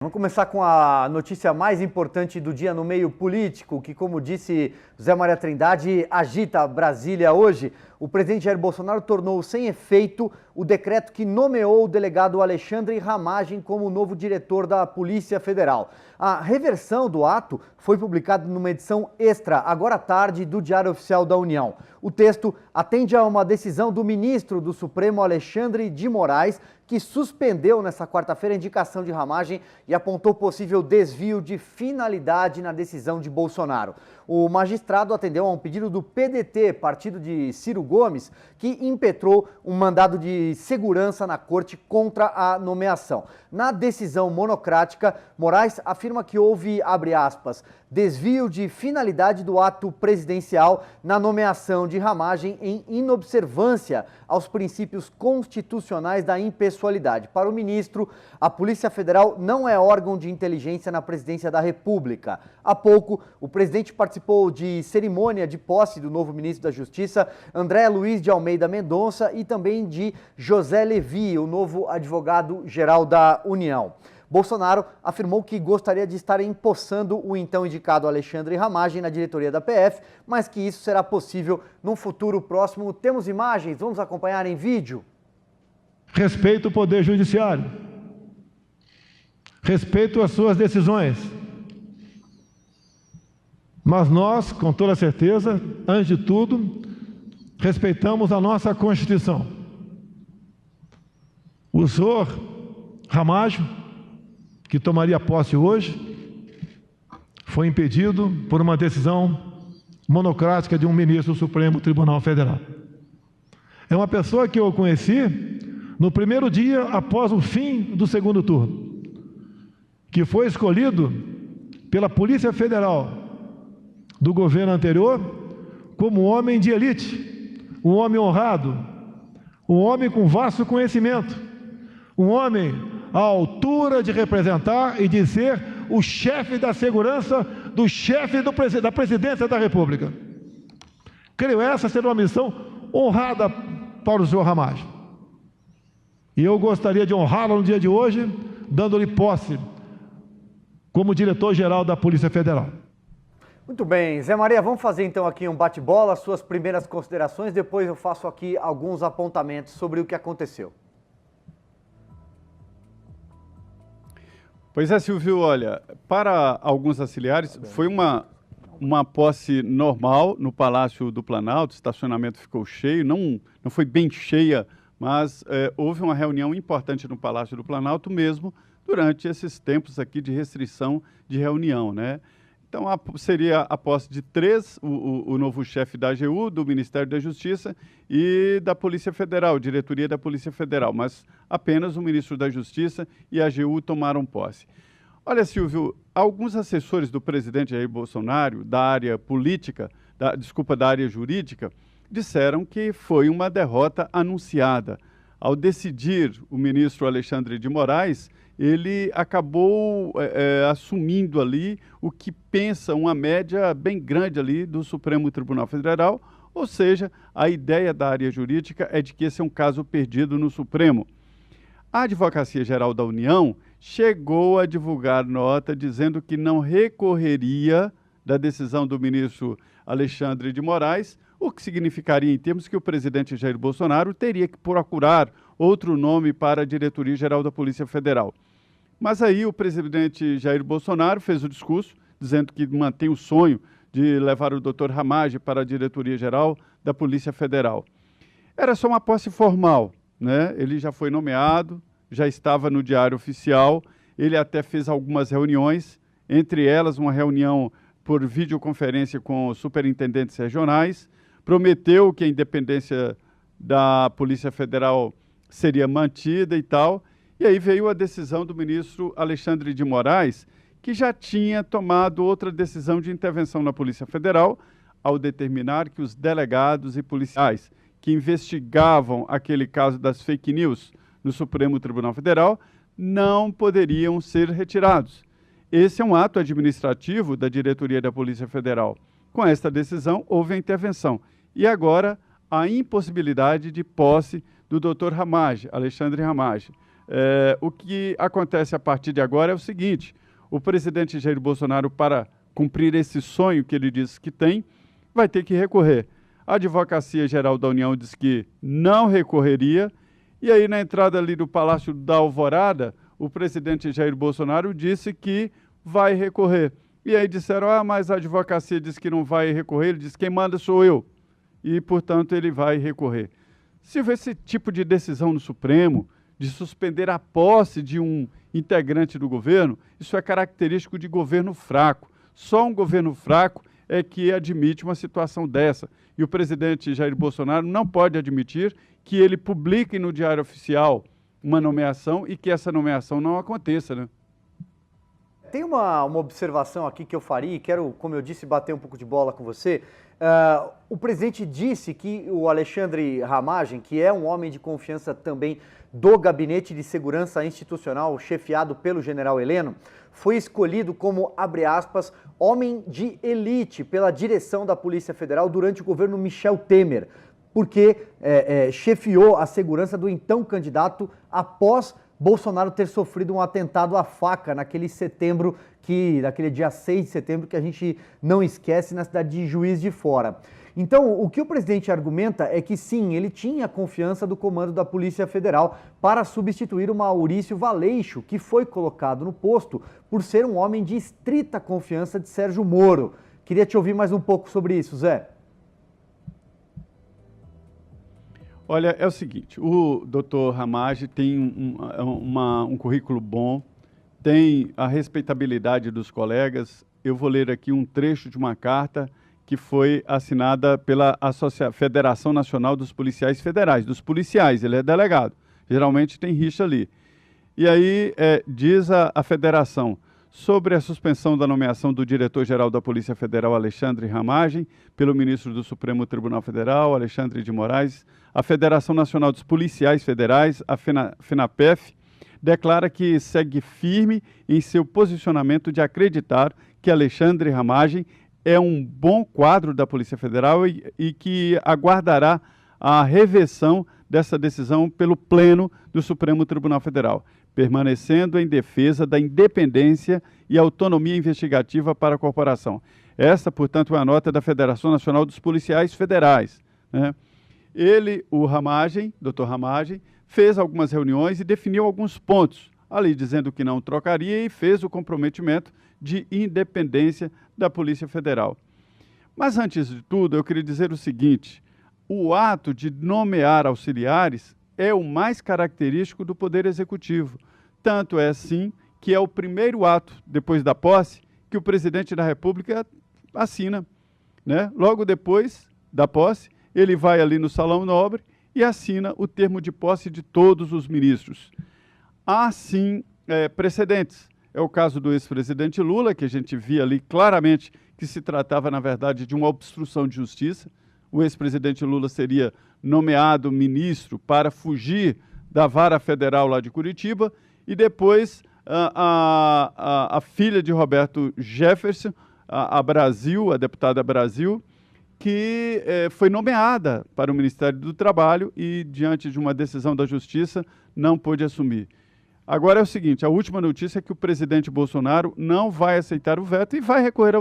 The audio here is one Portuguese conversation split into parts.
Vamos começar com a notícia mais importante do dia no meio político, que, como disse José Maria Trindade, agita Brasília hoje. O presidente Jair Bolsonaro tornou sem efeito o decreto que nomeou o delegado Alexandre Ramagem como novo diretor da Polícia Federal. A reversão do ato foi publicada numa edição extra, agora à tarde, do Diário Oficial da União. O texto atende a uma decisão do ministro do Supremo, Alexandre de Moraes, que suspendeu nesta quarta-feira a indicação de Ramagem e apontou possível desvio de finalidade na decisão de Bolsonaro. O magistrado atendeu a um pedido do PDT, partido de Ciro Gomes, que impetrou um mandado de segurança na corte contra a nomeação. Na decisão monocrática, Moraes afirma que houve, abre aspas, desvio de finalidade do ato presidencial na nomeação de Ramagem em inobservância aos princípios constitucionais da impessoalidade. Para o ministro, a Polícia Federal não é órgão de inteligência na presidência da República. Há pouco, o presidente participou de cerimônia de posse do novo ministro da Justiça, André Luiz de Almeida Mendonça, e também de José Levi, o novo advogado-geral da União. Bolsonaro afirmou que gostaria de estar empossando o então indicado Alexandre Ramagem na diretoria da PF, mas que isso será possível num futuro próximo. Temos imagens, vamos acompanhar em vídeo. Respeito o Poder Judiciário. Respeito as suas decisões. Mas nós, com toda certeza, antes de tudo, respeitamos a nossa Constituição. O senhor Ramagem, que tomaria posse hoje, foi impedido por uma decisão monocrática de um ministro do Supremo Tribunal Federal. É uma pessoa que eu conheci no primeiro dia após o fim do segundo turno, que foi escolhido pela Polícia Federal do governo anterior como homem de elite, um homem honrado, um homem com vasto conhecimento, um homem à altura de representar e de ser o chefe da segurança do chefe da presidência da República. Creio essa ser uma missão honrada para o senhor Ramagem. E eu gostaria de honrá-lo no dia de hoje, dando-lhe posse como diretor-geral da Polícia Federal. Muito bem, Zé Maria, vamos fazer então aqui um bate-bola, suas primeiras considerações, depois eu faço aqui alguns apontamentos sobre o que aconteceu. Pois é, Silvio, olha, para alguns auxiliares foi uma posse normal no Palácio do Planalto, o estacionamento ficou cheio, não foi bem cheia, mas houve uma reunião importante no Palácio do Planalto mesmo durante esses tempos aqui de restrição de reunião, né? Então, seria a posse de três, o novo chefe da AGU, do Ministério da Justiça e da Polícia Federal, diretoria da Polícia Federal, mas apenas o ministro da Justiça e a AGU tomaram posse. Olha, Silvio, alguns assessores do presidente Jair Bolsonaro, da área política, da área jurídica, disseram que foi uma derrota anunciada. Ao decidir o ministro Alexandre de Moraes, ele acabou assumindo ali o que pensa uma média bem grande ali do Supremo Tribunal Federal, ou seja, a ideia da área jurídica é de que esse é um caso perdido no Supremo. A Advocacia Geral da União chegou a divulgar nota dizendo que não recorreria da decisão do ministro Alexandre de Moraes, o que significaria em termos que o presidente Jair Bolsonaro teria que procurar outro nome para a Diretoria Geral da Polícia Federal. Mas aí o presidente Jair Bolsonaro fez o discurso dizendo que mantém o sonho de levar o doutor Ramagem para a Diretoria Geral da Polícia Federal. Era só uma posse formal, né? Ele já foi nomeado, já estava no Diário Oficial, ele até fez algumas reuniões, entre elas uma reunião por videoconferência com superintendentes regionais, prometeu que a independência da Polícia Federal seria mantida e tal, e aí veio a decisão do ministro Alexandre de Moraes, que já tinha tomado outra decisão de intervenção na Polícia Federal, ao determinar que os delegados e policiais que investigavam aquele caso das fake news no Supremo Tribunal Federal não poderiam ser retirados. Esse é um ato administrativo da diretoria da Polícia Federal. Com esta decisão, houve a intervenção. E agora, a impossibilidade de posse do doutor Ramagem, Alexandre Ramagem. O que acontece a partir de agora é o seguinte: o presidente Jair Bolsonaro, para cumprir esse sonho que ele disse que tem, vai ter que recorrer. A Advocacia Geral da União diz que não recorreria, e aí na entrada ali do Palácio da Alvorada, o presidente Jair Bolsonaro disse que vai recorrer. E aí disseram, mas a advocacia diz que não vai recorrer, ele diz quem manda sou eu. E, portanto, ele vai recorrer. Se houver esse tipo de decisão no Supremo, de suspender a posse de um integrante do governo, isso é característico de governo fraco. Só um governo fraco é que admite uma situação dessa. E o presidente Jair Bolsonaro não pode admitir que ele publique no Diário Oficial uma nomeação e que essa nomeação não aconteça, né? Tem uma observação aqui que eu faria e quero, como eu disse, bater um pouco de bola com você. O presidente disse que o Alexandre Ramagem, que é um homem de confiança também do Gabinete de Segurança Institucional, chefiado pelo general Heleno, foi escolhido como, abre aspas, homem de elite pela direção da Polícia Federal durante o governo Michel Temer, porque chefiou a segurança do então candidato após Bolsonaro ter sofrido um atentado à faca naquele dia 6 de setembro, que a gente não esquece, na cidade de Juiz de Fora. Então, o que o presidente argumenta é que sim, ele tinha a confiança do comando da Polícia Federal para substituir o Maurício Valeixo, que foi colocado no posto por ser um homem de estrita confiança de Sérgio Moro. Queria te ouvir mais um pouco sobre isso, Zé. Olha, é o seguinte, o doutor Ramagem tem um currículo bom, tem a respeitabilidade dos colegas. Eu vou ler aqui um trecho de uma carta que foi assinada pela Federação Nacional dos Policiais Federais, dos policiais, ele é delegado, geralmente tem rixa ali. E aí diz a federação: sobre a suspensão da nomeação do diretor-geral da Polícia Federal, Alexandre Ramagem, pelo ministro do Supremo Tribunal Federal, Alexandre de Moraes, a Federação Nacional dos Policiais Federais, a FENAPEF, declara que segue firme em seu posicionamento de acreditar que Alexandre Ramagem é um bom quadro da Polícia Federal e que aguardará a reversão dessa decisão pelo Pleno do Supremo Tribunal Federal, permanecendo em defesa da independência e autonomia investigativa para a corporação. Esta, portanto, é a nota da Federação Nacional dos Policiais Federais, né? Ele, o Ramagem, doutor Ramagem, fez algumas reuniões e definiu alguns pontos, ali dizendo que não trocaria, e fez o comprometimento de independência da Polícia Federal. Mas, antes de tudo, eu queria dizer o seguinte: o ato de nomear auxiliares é o mais característico do Poder Executivo. Tanto é assim que é o primeiro ato, depois da posse, que o presidente da República assina, né? Logo depois da posse, ele vai ali no Salão Nobre e assina o termo de posse de todos os ministros. Há, sim, precedentes. É o caso do ex-presidente Lula, que a gente via ali claramente que se tratava, na verdade, de uma obstrução de justiça. O ex-presidente Lula seria nomeado ministro para fugir da vara federal lá de Curitiba, e depois a filha de Roberto Jefferson, a Brasil, a deputada Brasil, que foi nomeada para o Ministério do Trabalho e, diante de uma decisão da Justiça, não pôde assumir. Agora é o seguinte, a última notícia é que o presidente Bolsonaro não vai aceitar o veto e vai recorrer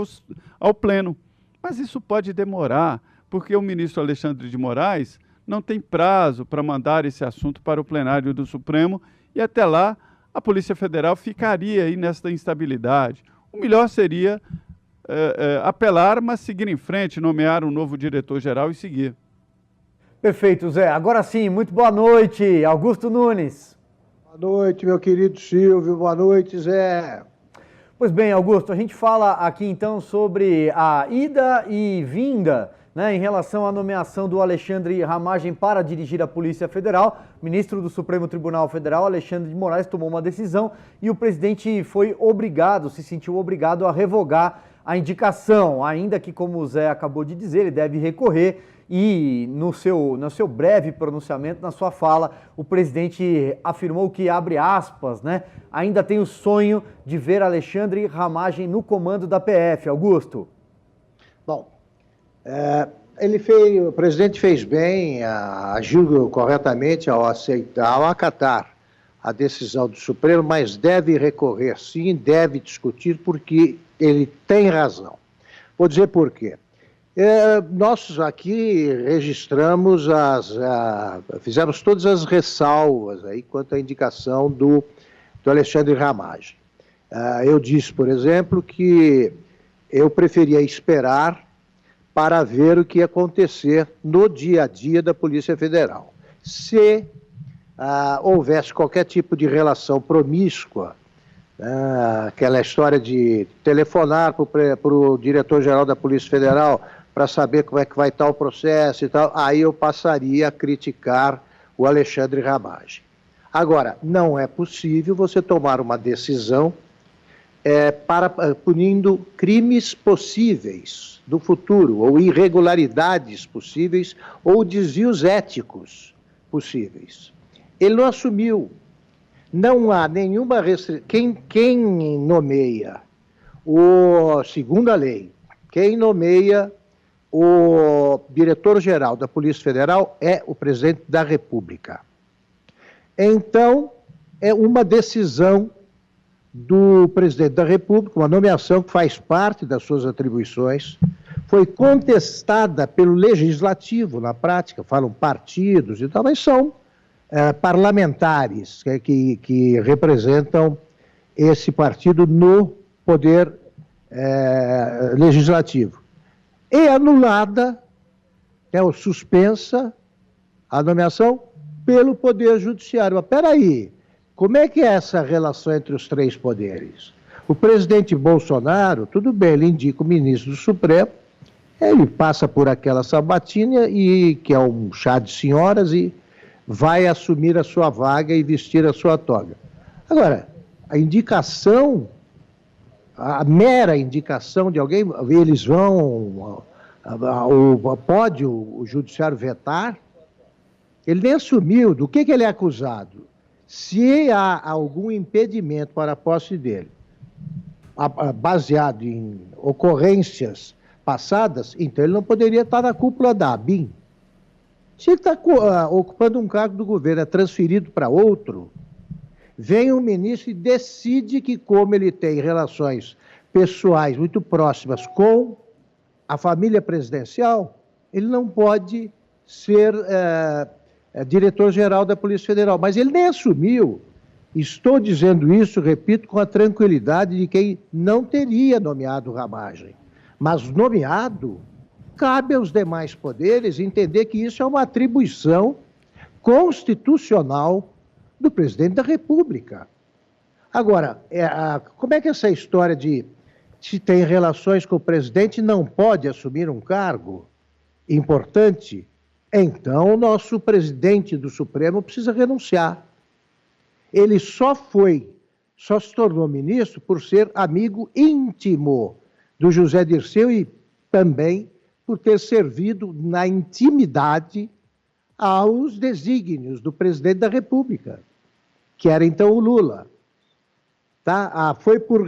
ao Pleno. Mas isso pode demorar, porque o ministro Alexandre de Moraes não tem prazo para mandar esse assunto para o plenário do Supremo, e até lá a Polícia Federal ficaria aí nesta instabilidade. O melhor seria apelar, mas seguir em frente, nomear um novo diretor-geral e seguir. Perfeito, Zé. Agora sim, muito boa noite, Augusto Nunes. Boa noite, meu querido Silvio. Boa noite, Zé. Pois bem, Augusto, a gente fala aqui então sobre a ida e vinda, né, em relação à nomeação do Alexandre Ramagem para dirigir a Polícia Federal. O ministro do Supremo Tribunal Federal, Alexandre de Moraes, tomou uma decisão e o presidente se sentiu obrigado a revogar a indicação, ainda que, como o Zé acabou de dizer, ele deve recorrer. E no seu breve pronunciamento, na sua fala, o presidente afirmou que, abre aspas, né, ainda tem o sonho de ver Alexandre Ramagem no comando da PF. Augusto. Bom, o presidente fez bem, agiu corretamente ao acatar a decisão do Supremo, mas deve recorrer sim, deve discutir, porque ele tem razão. Vou dizer por quê. Nós aqui registramos, fizemos todas as ressalvas aí quanto à indicação do Alexandre Ramagem. Eu disse, por exemplo, que eu preferia esperar para ver o que ia acontecer no dia a dia da Polícia Federal. Se houvesse qualquer tipo de relação promíscua, aquela história de telefonar para o diretor-geral da Polícia Federal para saber como é que vai estar o processo e tal, aí eu passaria a criticar o Alexandre Ramagem. Agora, não é possível você tomar uma decisão punindo crimes possíveis do futuro, ou irregularidades possíveis, ou desvios éticos possíveis. Ele não assumiu. Não há nenhuma restrição. Quem nomeia, segundo a lei, quem nomeia o diretor-geral da Polícia Federal é o presidente da República. Então, é uma decisão do presidente da República, uma nomeação que faz parte das suas atribuições, foi contestada pelo Legislativo, na prática, falam partidos e tal, mas são parlamentares que representam esse partido no poder legislativo. E anulada, ou suspensa, a nomeação pelo Poder Judiciário. Mas peraí, como é que é essa relação entre os três poderes? O presidente Bolsonaro, tudo bem, ele indica o ministro do Supremo, ele passa por aquela sabatina, que é um chá de senhoras, e vai assumir a sua vaga e vestir a sua toga. Agora, a indicação, a mera indicação de alguém, eles vão, pode o judiciário vetar? Ele nem assumiu. Do que ele é acusado? Se há algum impedimento para a posse dele, baseado em ocorrências passadas, então ele não poderia estar na cúpula da ABIN. Se ele está ocupando um cargo do governo, é transferido para outro, vem um ministro e decide que, como ele tem relações pessoais muito próximas com a família presidencial, ele não pode ser diretor-geral da Polícia Federal. Mas ele nem assumiu. Estou dizendo isso, repito, com a tranquilidade de quem não teria nomeado Ramagem. Mas nomeado, cabe aos demais poderes entender que isso é uma atribuição constitucional do presidente da República. Agora, como é que essa história de se tem relações com o presidente não pode assumir um cargo importante? Então, o nosso presidente do Supremo precisa renunciar. Ele só se tornou ministro por ser amigo íntimo do José Dirceu e também por ter servido na intimidade aos desígnios do presidente da República, que era então o Lula. Tá? Foi por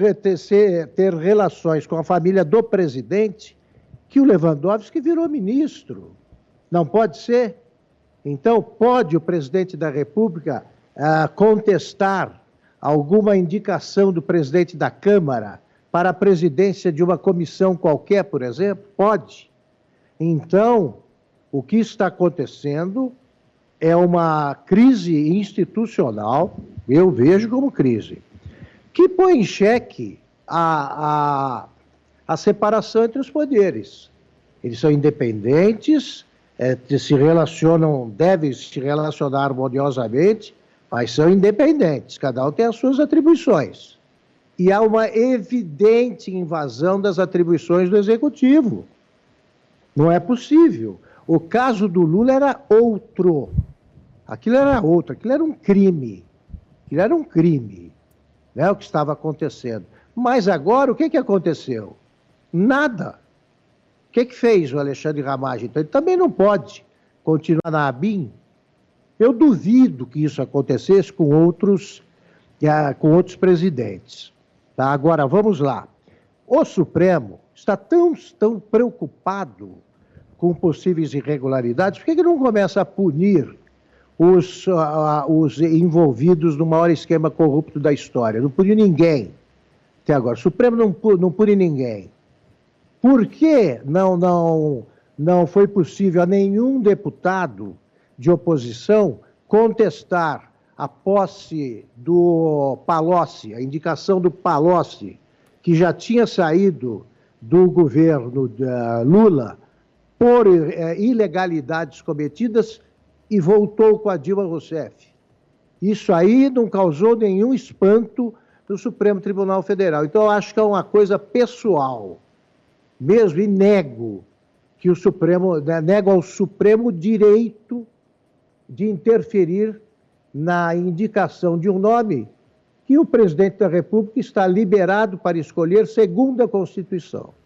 ter relações com a família do presidente que o Lewandowski virou ministro. Não pode ser? Então, pode o presidente da República contestar alguma indicação do presidente da Câmara para a presidência de uma comissão qualquer, por exemplo? Pode. Então, o que está acontecendo é uma crise institucional, eu vejo como crise, que põe em xeque a separação entre os poderes. Eles são independentes, se relacionam, devem se relacionar harmoniosamente, mas são independentes, cada um tem as suas atribuições. E há uma evidente invasão das atribuições do Executivo. Não é possível. O caso do Lula era outro. Aquilo era outro, aquilo era um crime. Aquilo era um crime, né, o que estava acontecendo. Mas agora, o que aconteceu? Nada. O que fez o Alexandre Ramagem? Então, ele também não pode continuar na ABIN. Eu duvido que isso acontecesse com outros presidentes. Tá? Agora, vamos lá. O Supremo está tão preocupado com possíveis irregularidades, por que não começa a punir os envolvidos no maior esquema corrupto da história. Não puniu ninguém até agora. O Supremo não pune ninguém. Por que não foi possível a nenhum deputado de oposição contestar a posse do Palocci, a indicação do Palocci, que já tinha saído do governo Lula por ilegalidades cometidas e voltou com a Dilma Rousseff? Isso aí não causou nenhum espanto no Supremo Tribunal Federal. Então, eu acho que é uma coisa pessoal mesmo, e nego ao Supremo o direito de interferir na indicação de um nome que o presidente da República está liberado para escolher segundo a Constituição.